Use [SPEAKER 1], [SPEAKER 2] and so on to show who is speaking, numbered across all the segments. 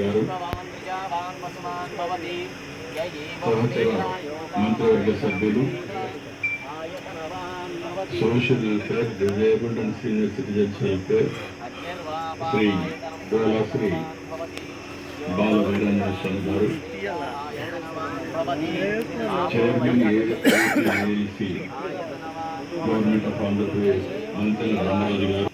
[SPEAKER 1] గారు, సహచర మంత్రివర్గ సభ్యులు, social welfare, disabled and senior citizens welfare Shri Shri Bala Veerendra Swamy garu, chairman ALC government of Andhra Pradesh Anthala Ramaraju garu,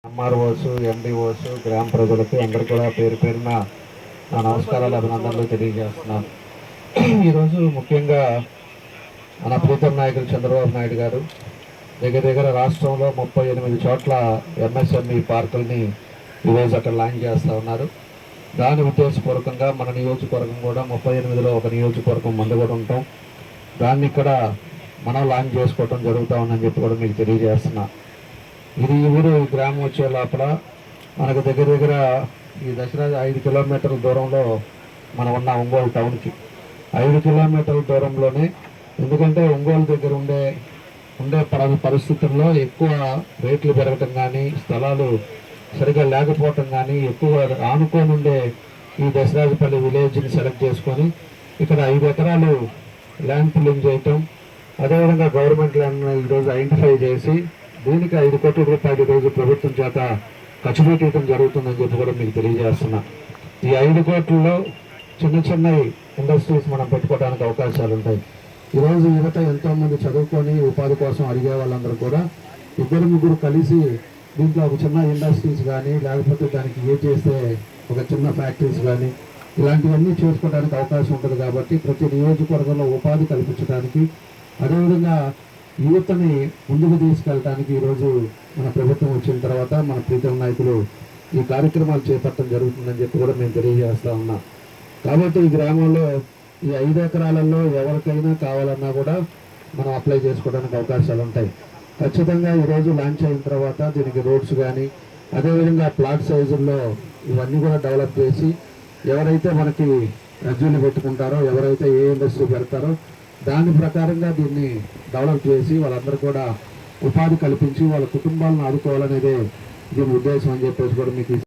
[SPEAKER 2] MROs, MDOs, గ్రామ ప్రజలకు అందరూ కూడా పేరు పేరున నా నమస్కారాలు, అభినందనలు తెలియజేస్తున్నాను. ఈరోజు ముఖ్యంగా మన ప్రీతం నాయకులు చంద్రబాబు నాయుడు గారు దగ్గర రాష్ట్రంలో 38 చోట్ల ఎంఎస్ఎంఈ పార్కుల్ని ఈరోజు అక్కడ లాంచ్ చేస్తూ ఉన్నారు. దాని ఉద్దేశపూర్వకంగా మన నియోజకవర్గం కూడా 38లో ఒక నియోజకవర్గం మందు కూడా ఉంటాం. దాన్ని ఇక్కడ మనం లాంచ్ చేసుకోవటం జరుగుతూ ఉందని చెప్పి కూడా మీకు తెలియజేస్తున్నా. ఇది ఊరు గ్రామం వచ్చే లోపల మనకు దగ్గర ఈ దసరా 5 కిలోమీటర్ల దూరంలో మనం ఉన్న ఒంగోలు టౌన్కి 5 కిలోమీటర్ల దూరంలోనే. ఎందుకంటే ఒంగోలు దగ్గర ఉండే పరిస్థితుల్లో ఎక్కువ రేట్లు పెరగటం కానీ, స్థలాలు సరిగా లేకపోవటం కానీ, ఎక్కువ ఆనుకొని ఉండే ఈ దసరాజపల్లి విలేజ్ని సెలెక్ట్ చేసుకొని ఇక్కడ 5 ఎకరాలు ల్యాండ్ పుల్లింగ్ చేయటం, అదేవిధంగా గవర్నమెంట్ ల్యాండ్ని ఈరోజు ఐడెంటిఫై చేసి దీనికి 5 కోట్ల రూపాయలు ఈరోజు ప్రభుత్వం చేత ఖర్చు పెట్టడం జరుగుతుందని చెప్పి కూడా మీకు తెలియజేస్తున్నా. ఈ 5 కోట్లలో చిన్న ఇండస్ట్రీస్ మనం పెట్టుకోవడానికి అవకాశాలు ఉంటాయి. ఈరోజు యువత ఎంతోమంది చదువుకొని ఉపాధి కోసం అడిగే వాళ్ళందరూ కూడా 2-3 కలిసి దీంట్లో ఒక చిన్న ఇండస్ట్రీస్ కానీ, లేకపోతే దానికి చేస్తే ఒక చిన్న ఫ్యాక్టరీస్ కానీ ఇలాంటివన్నీ చేసుకోవడానికి అవకాశం ఉంటుంది. కాబట్టి ప్రతి నియోజకవర్గంలో ఉపాధి కల్పించడానికి, అదేవిధంగా యువతని ముందుకు తీసుకెళ్ళడానికి ఈరోజు మన ప్రభుత్వం వచ్చిన తర్వాత మన ప్రీతం నాయకులు ఈ కార్యక్రమాలు చేపట్టడం జరుగుతుందని చెప్పి కూడా మేము తెలియజేస్తా ఉన్నాం. కాబట్టి ఈ గ్రామంలో ఈ 5 ఎకరాలలో ఎవరికైనా కావాలన్నా కూడా మనం అప్లై చేసుకోవడానికి అవకాశాలు ఉంటాయి. ఖచ్చితంగా ఈరోజు లాంచ్ అయిన తర్వాత దీనికి రోడ్స్ కానీ, అదేవిధంగా ప్లాట్ సైజుల్లో ఇవన్నీ కూడా డెవలప్ చేసి ఎవరైతే మనకి అర్జీలు పెట్టుకుంటారో, ఎవరైతే ఏ ఇండస్ట్రీ పెడతారో దాని ప్రకారంగా దీన్ని డెవలప్ చేసి వాళ్ళందరూ కూడా ఉపాధి కల్పించి వాళ్ళ కుటుంబాలను ఆదుకోవాలనేదే దీని ఉద్దేశం అని చెప్పేసి కూడా మీకు